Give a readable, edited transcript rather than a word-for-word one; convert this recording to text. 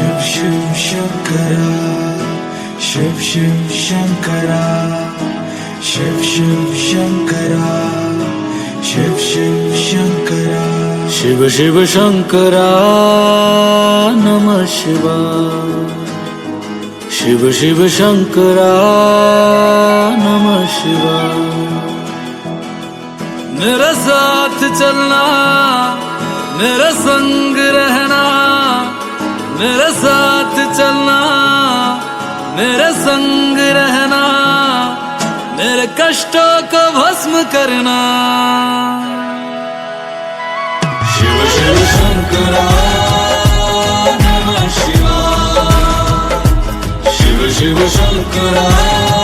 शिव शिव शंकरा, शिव शिव शंकरा, शिव शिव शंकरा, शिव शिव शंकरा, शिव शिव शंकरा नमः शिवाय, शिव शिव शंकरा नमः शिवाय। मेरे साथ चलना, मेरे संग रहना, मेरे साथ चलना, मेरे संग रहना, मेरे कष्टों को भस्म करना। शिव शिव शंकरा नमः शिवाय, शिव शिव शंकरा